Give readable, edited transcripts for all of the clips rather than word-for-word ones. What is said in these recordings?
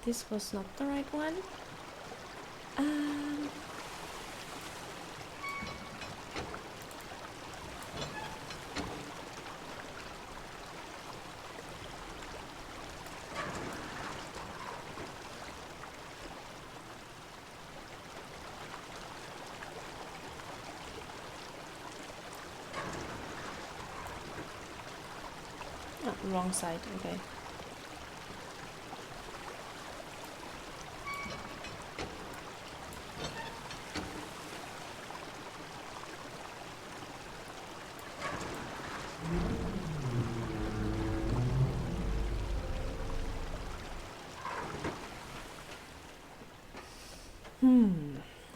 this was not the right one. Oh, wrong side, okay.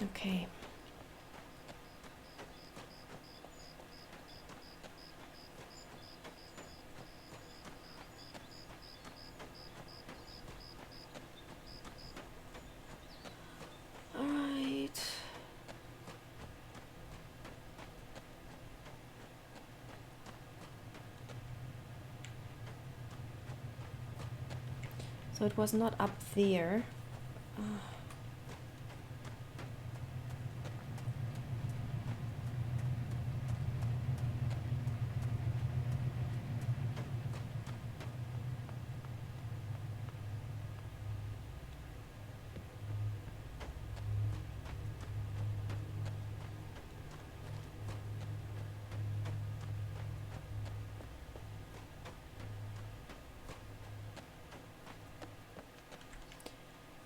Okay. Alright. So it was not up there.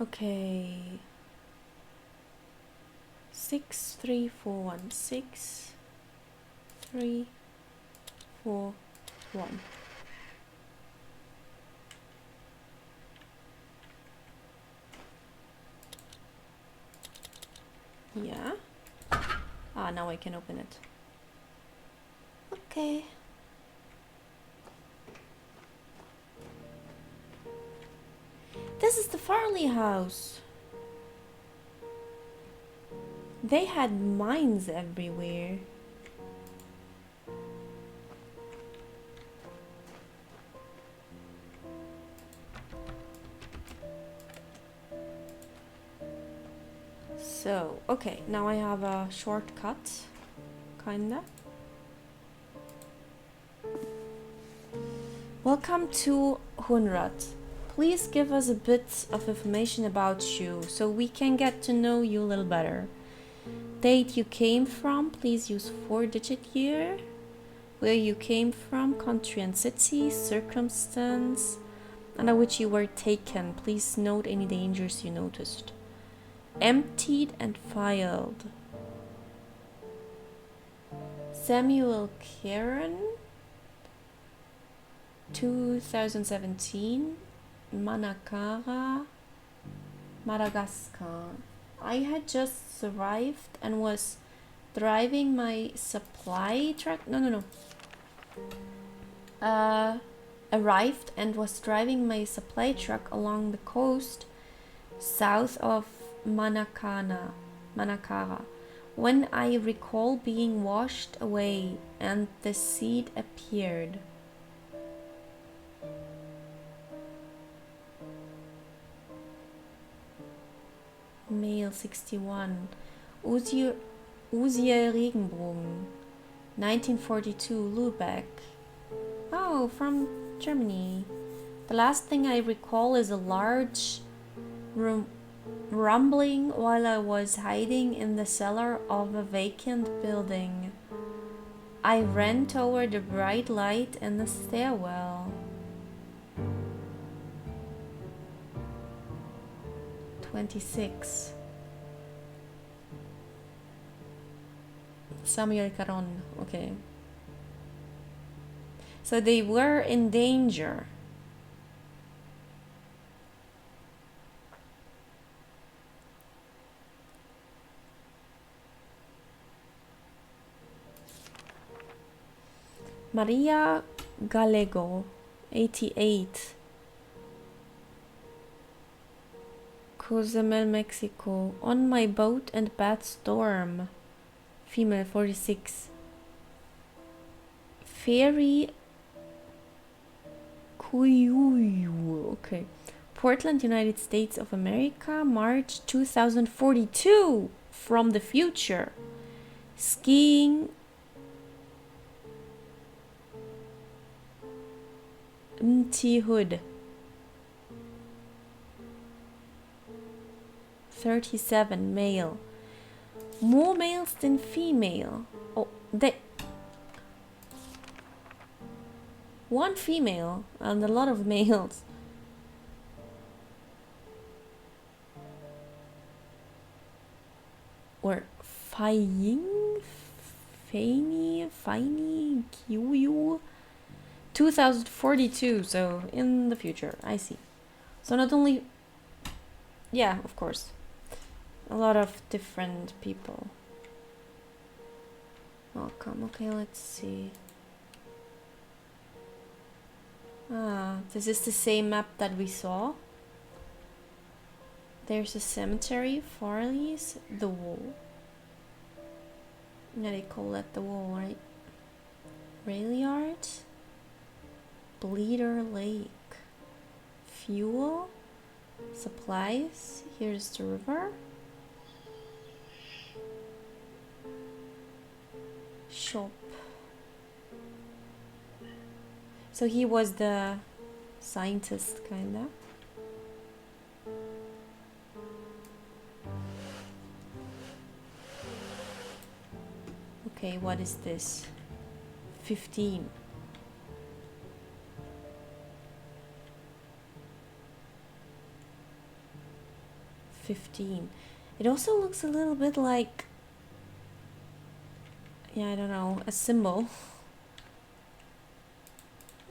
Okay. 63416 341. Yeah. Ah, now I can open it. Okay. This is the Farley house. They had mines everywhere. So, okay, now I have a shortcut, kinda. Welcome to Hunrat. Please give us a bit of information about you so we can get to know you a little better. Date you came from, please use 4-digit year. Where you came from, country and city, circumstance under which you were taken. Please note any dangers you noticed. Emptied and filed. Samuel Karen, 2017, Manakara, Madagascar. I had just arrived and was driving my supply truck. Arrived and was driving my supply truck along the coast south of Manakara, when I recall being washed away and the seed appeared. Male 61. Uziel Regenbogen, 1942, Lübeck. Oh, from Germany. The last thing I recall is a large rumbling while I was hiding in the cellar of a vacant building. I ran toward the bright light in the stairwell. 26. Samuel Caron, okay. So they were in danger. Maria Gallego, 88. Cozumel, Mexico. On my boat and bad storm. Female, 46. Ferry Kuyuyu, okay. Portland, United States of America, March 2042, from the future. Skiing. T Hood. 37, male. More males than female. Oh, they... One female and a lot of males. Or Fine, Q. 2042, so in the future, I see. So not only... Yeah, of course. A lot of different people. Welcome. Okay, let's see. This is the same map that we saw. There's a cemetery, Farley's, the wall. Yeah, they call that the wall, right? Rail yard. Bleeder Lake. Fuel. Supplies. Here's the river. Shop. So he was the scientist, kinda. Okay, what is this? 15. It also looks a little bit like, yeah, I don't know, a symbol.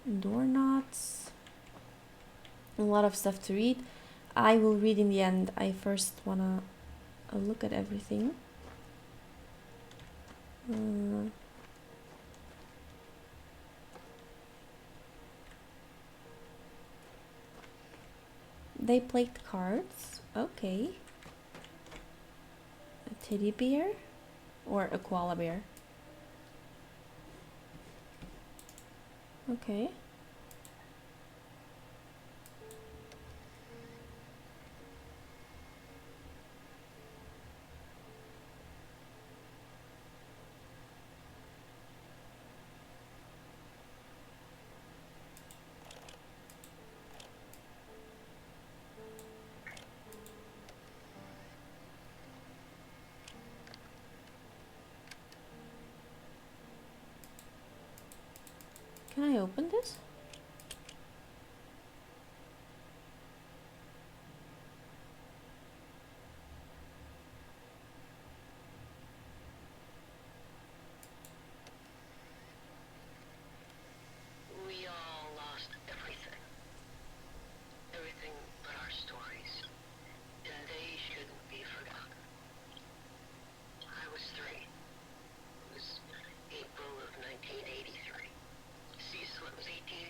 Door knots. A lot of stuff to read. I will read in the end. I first wanna look at everything. They played cards. Okay. A teddy bear or a koala bear. Okay. Can I open this? We all lost everything. Everything but our stories. And they shouldn't be forgotten. I was 3. It was April of 1983. Cecil was 18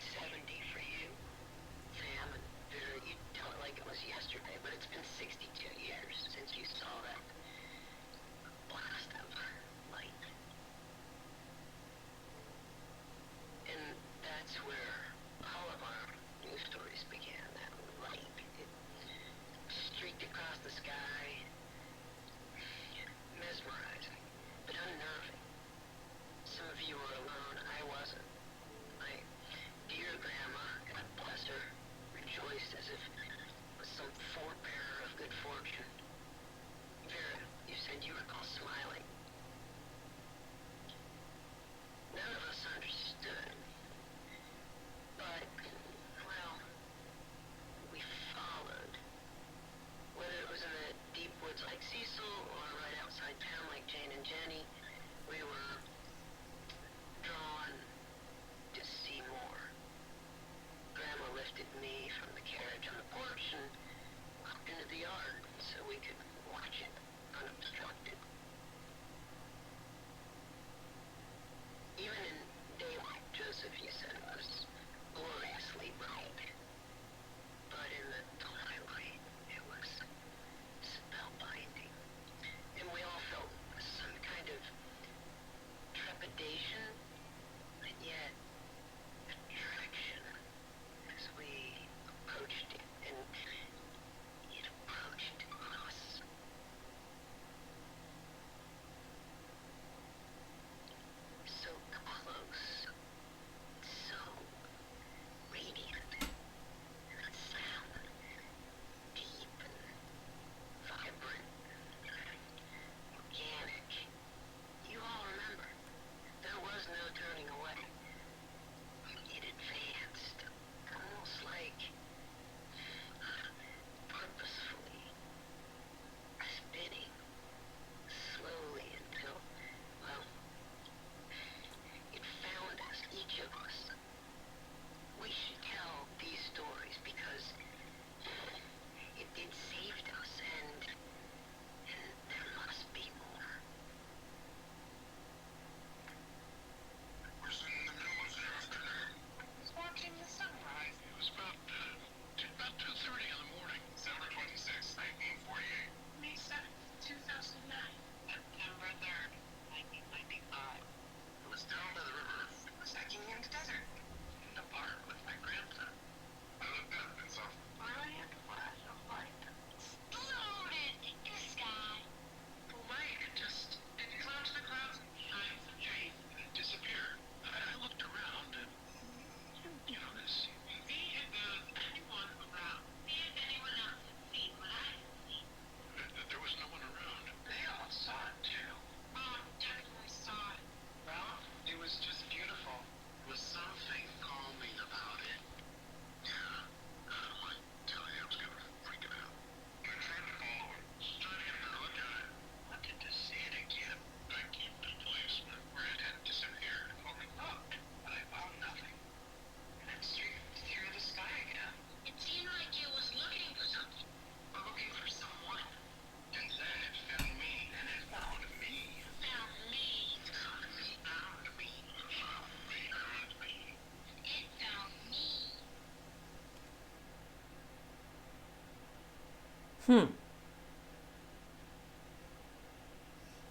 There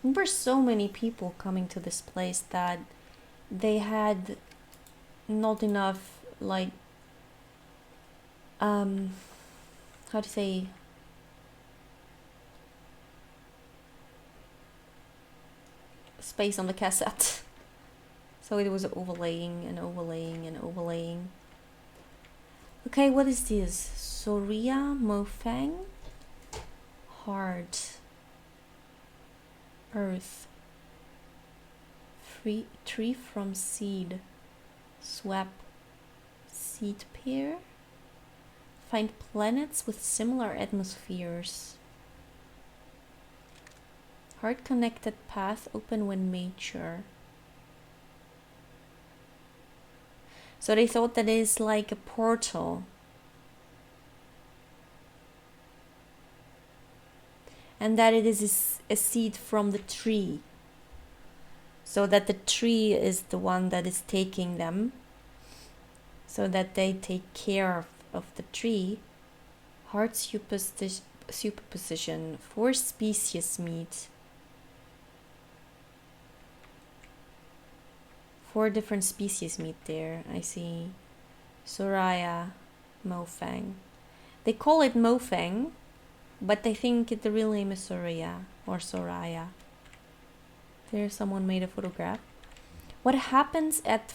were so many people coming to this place that they had not enough, like, how to say, space on the cassette. So it was overlaying and overlaying and overlaying. Okay, what is this? Soria Mofang? Heart. Earth. Tree from seed. Swap. Seed pair. Find planets with similar atmospheres. Hard connected path open when mature. So they thought that it is like a portal. And that it is a seed from the tree. So that the tree is the one that is taking them. So that they take care of the tree. Hard superposition. 4 species meet. 4 different species meet there. I see. Soraya, Mofang. They call it Mofang, but I think the real name is Soraya or Soraya. There, someone made a photograph. What happens at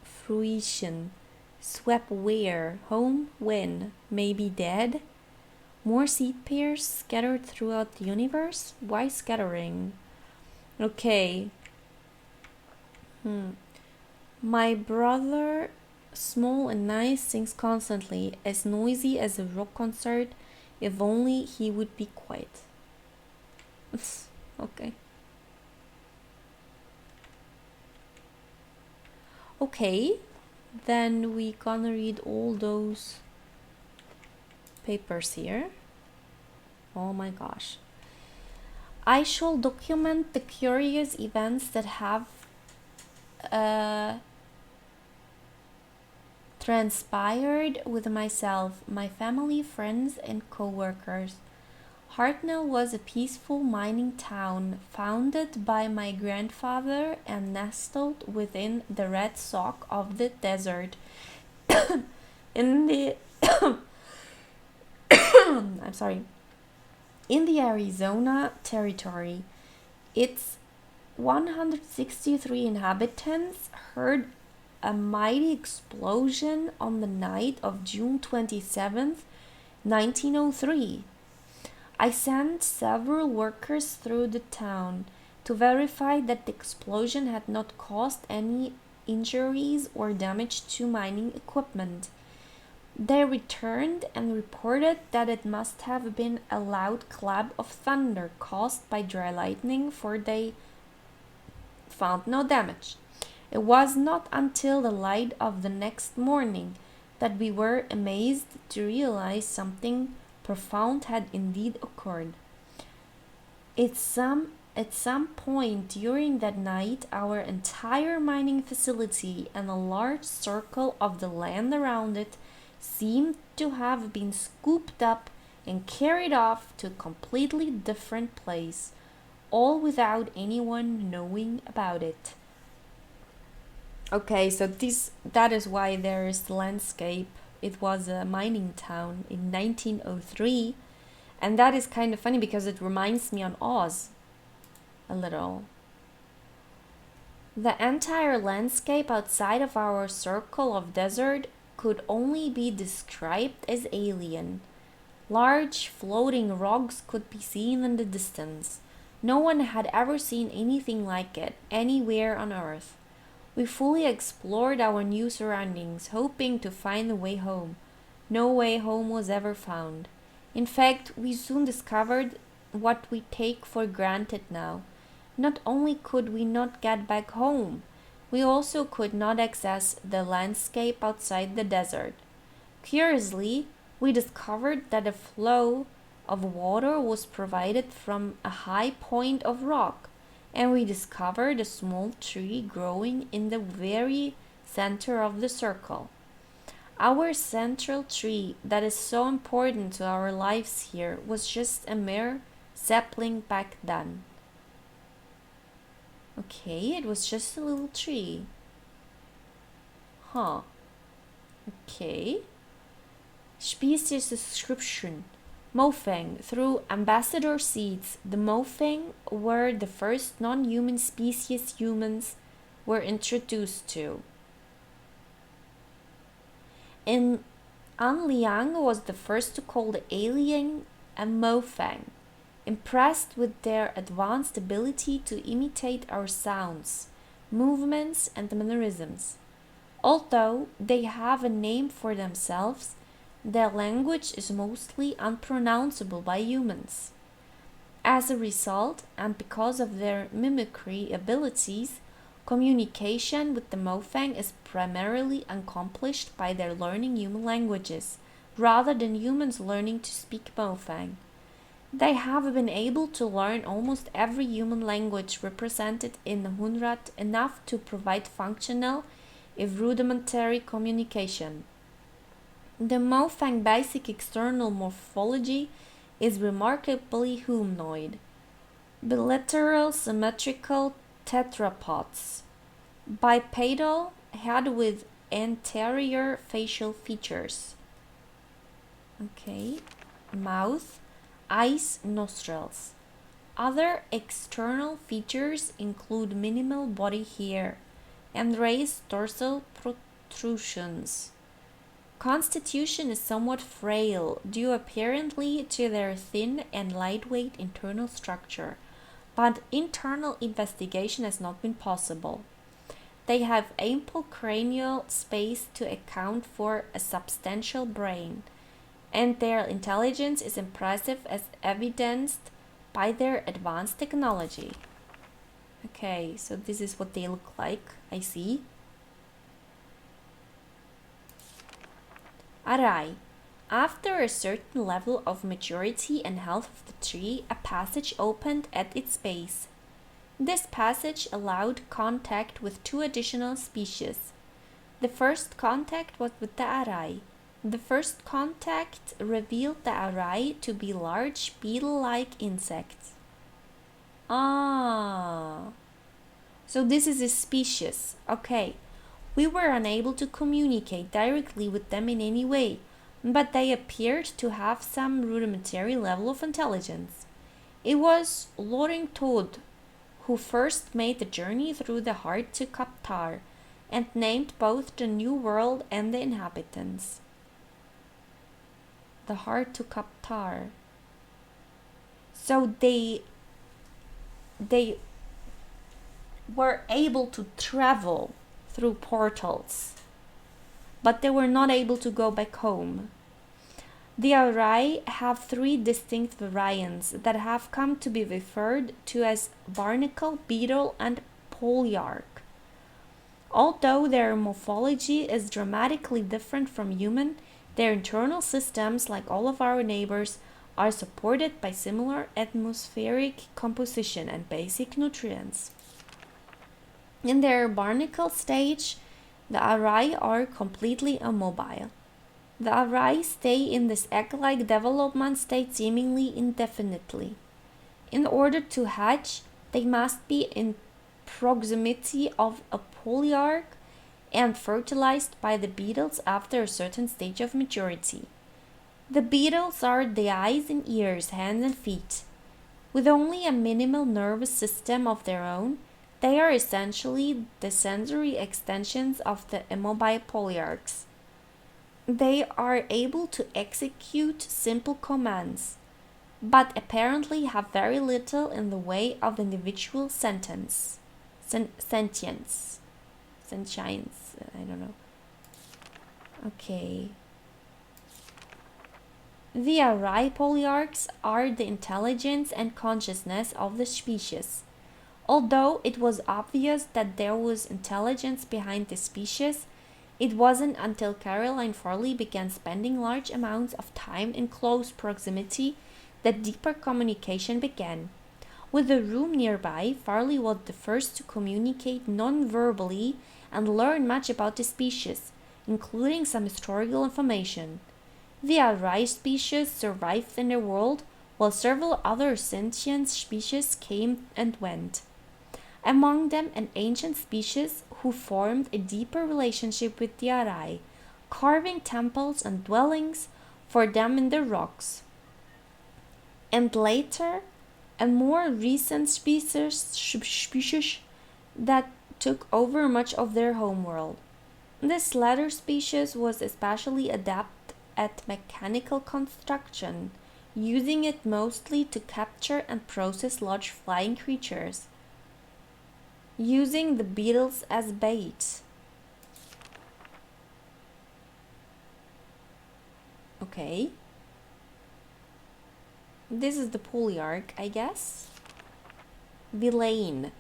fruition? Swap where? Home? When? Maybe dead? More seed pairs scattered throughout the universe? Why scattering? Okay. My brother, small and nice, sings constantly, as noisy as a rock concert. If only he would be quiet. Okay. Okay, then we gonna read all those papers here. Oh my gosh. I shall document the curious events that have transpired with myself, my family, friends, and co-workers. Hartnell was a peaceful mining town founded by my grandfather and nestled within the red sock of the desert in the I'm sorry, in the Arizona territory. Its 163 inhabitants heard a mighty explosion on the night of June 27th, 1903. I sent several workers through the town to verify that the explosion had not caused any injuries or damage to mining equipment. They returned and reported that it must have been a loud clap of thunder caused by dry lightning, for they found no damage. It was not until the light of the next morning that we were amazed to realize something profound had indeed occurred. At some point during that night, our entire mining facility and a large circle of the land around it seemed to have been scooped up and carried off to a completely different place, all without anyone knowing about it. Okay, so that is why there is the landscape. It was a mining town in 1903, and that is kind of funny because it reminds me on Oz a little. The entire landscape outside of our circle of desert could only be described as alien. Large floating rocks could be seen in the distance. No one had ever seen anything like it anywhere on Earth. We fully explored our new surroundings, hoping to find a way home. No way home was ever found. In fact, we soon discovered what we take for granted now. Not only could we not get back home, we also could not access the landscape outside the desert. Curiously, we discovered that a flow of water was provided from a high point of rock, and we discovered a small tree growing in the very center of the circle. Our central tree that is so important to our lives here was just a mere sapling back then. Okay, it was just a little tree. Huh. Okay. Species description. Mofang. Through ambassador seeds, the Mofang were the first non-human species humans were introduced to. And An Liang was the first to call the alien a Mofang, impressed with their advanced ability to imitate our sounds, movements, and mannerisms. Although they have a name for themselves, their language is mostly unpronounceable by humans. As a result, and because of their mimicry abilities, communication with the Mofang is primarily accomplished by their learning human languages, rather than humans learning to speak Mofang. They have been able to learn almost every human language represented in the Hunrat, enough to provide functional, if rudimentary, communication. The Mofang basic external morphology is remarkably humanoid. Bilateral symmetrical tetrapods. Bipedal head with anterior facial features. Okay. Mouth, eyes, nostrils. Other external features include minimal body hair and raised dorsal protrusions. Constitution is somewhat frail, due apparently to their thin and lightweight internal structure, but internal investigation has not been possible. They have ample cranial space to account for a substantial brain, and their intelligence is impressive as evidenced by their advanced technology. Okay, so this is what they look like, I see. Arai. After a certain level of maturity and health of the tree, a passage opened at its base. This passage allowed contact with two additional species. The first contact was with the Arai. The first contact revealed the Arai to be large beetle-like insects. Ah, so this is a species. Okay. We were unable to communicate directly with them in any way, but they appeared to have some rudimentary level of intelligence. It was Loring Todd who first made the journey through the heart to Kaptar and named both the New World and the inhabitants. The heart to Kaptar. So they were able to travel through portals, but they were not able to go back home. The Arai have three distinct variants that have come to be referred to as barnacle, beetle, and polyarch. Although their morphology is dramatically different from human, their internal systems, like all of our neighbors, are supported by similar atmospheric composition and basic nutrients. In their barnacle stage, the Arai are completely immobile. The Arai stay in this egg-like development state seemingly indefinitely. In order to hatch, they must be in proximity of a polyarch and fertilized by the beetles after a certain stage of maturity. The beetles are the eyes and ears, hands and feet. With only a minimal nervous system of their own, they are essentially the sensory extensions of the immobile polyarchs. They are able to execute simple commands, but apparently have very little in the way of individual sentience. Sentience. I don't know. Okay. The Arai polyarchs are the intelligence and consciousness of the species. Although it was obvious that there was intelligence behind the species, it wasn't until Caroline Farley began spending large amounts of time in close proximity that deeper communication began. With the room nearby, Farley was the first to communicate non-verbally and learn much about the species. including some historical information. The Arai species survived in their world, while several other sentient species came and went. Among them, an ancient species who formed a deeper relationship with the Arai, carving temples and dwellings for them in the rocks. And later, a more recent species that took over much of their homeworld. This latter species was especially adept at mechanical construction, using it mostly to capture and process large flying creatures, using the beetles as bait. Okay. This is the polyarch, I guess. Villain.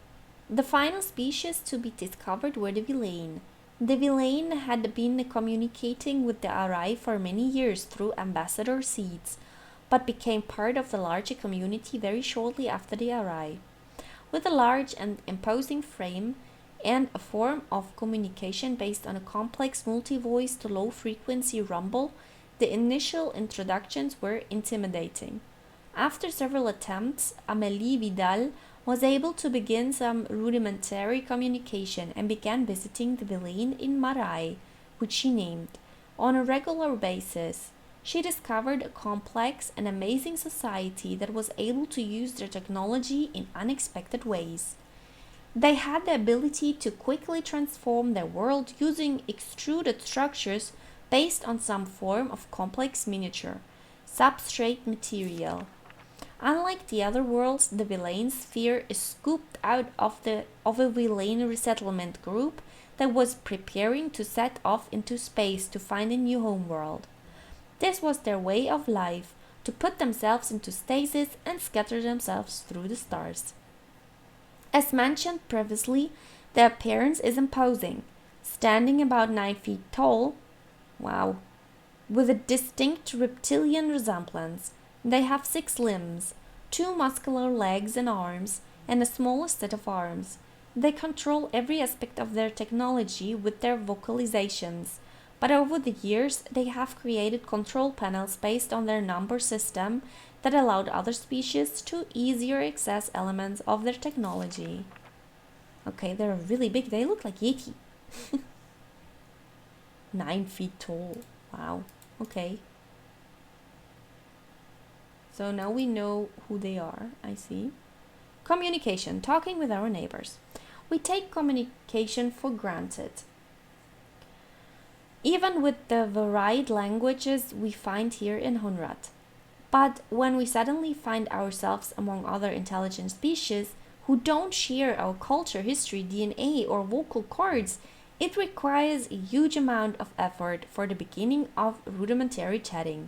The final species to be discovered were the villain. The villain had been communicating with the Arai for many years through ambassador seeds, but became part of the larger community very shortly after the Arai. With a large and imposing frame and a form of communication based on a complex multi-voice to low-frequency rumble, the initial introductions were intimidating. After several attempts, Amélie Vidal was able to begin some rudimentary communication and began visiting the villain in Marai, which she named, on a regular basis. She discovered a complex and amazing society that was able to use their technology in unexpected ways. They had the ability to quickly transform their world using extruded structures based on some form of complex miniature substrate material. Unlike the other worlds, the Villain sphere is scooped out of a Villain resettlement group that was preparing to set off into space to find a new homeworld. This was their way of life, to put themselves into stasis and scatter themselves through the stars. As mentioned previously, their appearance is imposing, standing about 9 feet tall, wow, with a distinct reptilian resemblance. They have 6 limbs, 2 muscular legs and arms, and a smaller set of arms. They control every aspect of their technology with their vocalizations, but over the years they have created control panels based on their number system that allowed other species to easier access elements of their technology. Okay, they're really big. They look like Yeti. 9 feet tall. Wow. Okay. So now we know who they are, I see. Communication, talking with our neighbors. We take communication for granted. Even with the varied languages we find here in Hunrat. But when we suddenly find ourselves among other intelligent species who don't share our culture, history, DNA, or vocal cords, it requires a huge amount of effort for the beginning of rudimentary chatting.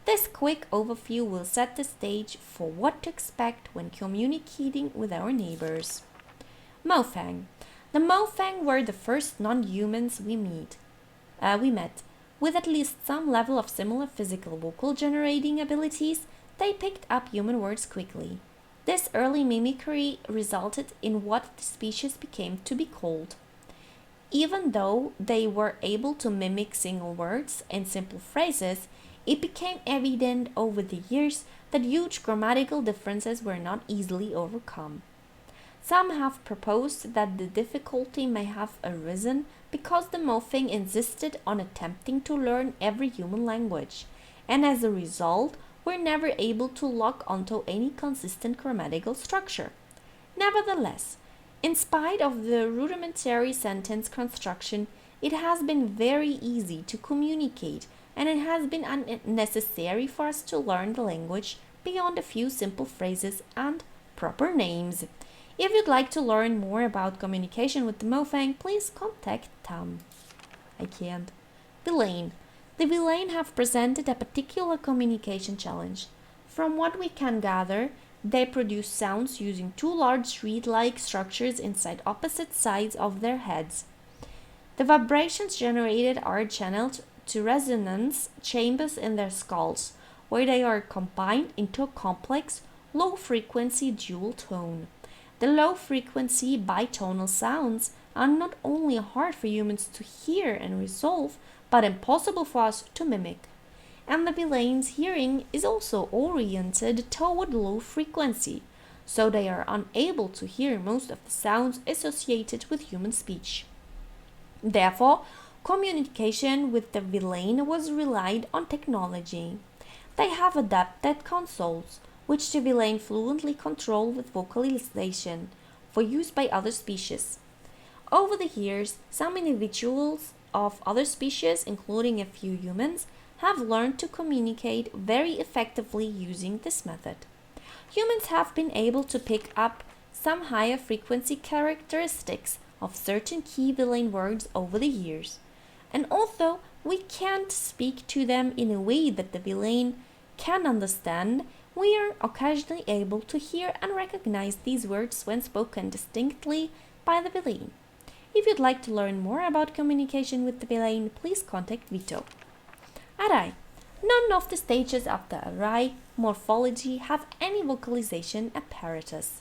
This quick overview will set the stage for what to expect when communicating with our neighbors. Mofang. The Mofang were the first non-humans we met. With at least some level of similar physical vocal generating abilities, they picked up human words quickly. This early mimicry resulted in what the species became to be called. Even though they were able to mimic single words and simple phrases, it became evident over the years that huge grammatical differences were not easily overcome. Some have proposed that the difficulty may have arisen because the Mofang insisted on attempting to learn every human language, and as a result were never able to lock onto any consistent grammatical structure. Nevertheless, in spite of the rudimentary sentence construction, it has been very easy to communicate, and it has been unnecessary for us to learn the language beyond a few simple phrases and proper names. If you'd like to learn more about communication with the Mofang, please contact Tam. I can't. Villain. The Villain have presented a particular communication challenge. From what we can gather, they produce sounds using 2 large reed-like structures inside opposite sides of their heads. The vibrations generated are channeled to resonance chambers in their skulls, where they are combined into a complex, low-frequency dual tone. The low-frequency bitonal sounds are not only hard for humans to hear and resolve, but impossible for us to mimic. And the Villain's hearing is also oriented toward low frequency, so they are unable to hear most of the sounds associated with human speech. Therefore, communication with the Villain was relied on technology. They have adapted consoles, which the Villain fluently control with vocalization, for use by other species. Over the years, some individuals of other species, including a few humans, have learned to communicate very effectively using this method. Humans have been able to pick up some higher frequency characteristics of certain key villain words over the years. And although we can't speak to them in a way that the villain can understand, we are occasionally able to hear and recognize these words when spoken distinctly by the villain. If you'd like to learn more about communication with the villain, please contact Vito. Arai. None of the stages of the Arai morphology have any vocalization apparatus.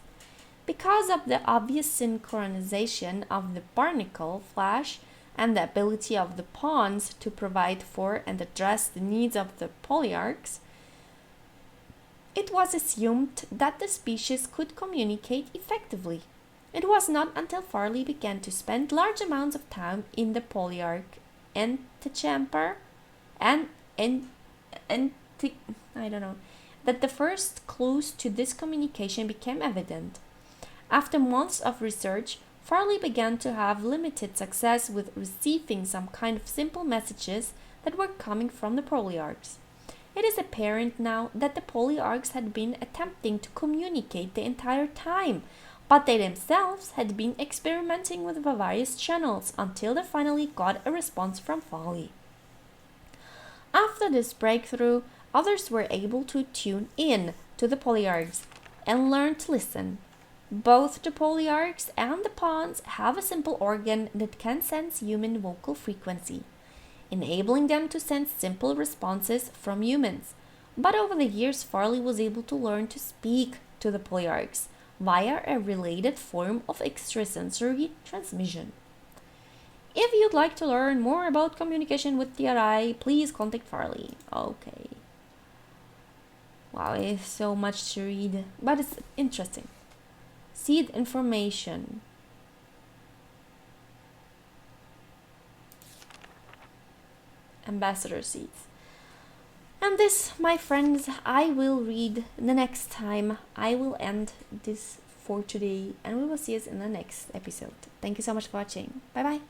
Because of the obvious synchronization of the barnacle flash and the ability of the pawns to provide for and address the needs of the polyarchs, it was assumed that the species could communicate effectively. It was not until Farley began to spend large amounts of time in the polyarch antechamber and that the first clues to this communication became evident. After months of research, Farley began to have limited success with receiving some kind of simple messages that were coming from the polyarchs. It is apparent now that the polyarchs had been attempting to communicate the entire time, but they themselves had been experimenting with the various channels until they finally got a response from Farley. After this breakthrough, others were able to tune in to the polyarchs and learn to listen. Both the polyarchs and the pawns have a simple organ that can sense human vocal frequency, enabling them to sense simple responses from humans. But over the years, Farley was able to learn to speak to the polyarchs via a related form of extrasensory transmission. If you'd like to learn more about communication with the Arai, please contact Farley. Okay. Wow, it's so much to read, but it's interesting. Seed information. Ambassador seeds. And this, my friends, I will read the next time. I will end this for today, and we will see us in the next episode. Thank you so much for watching. Bye bye.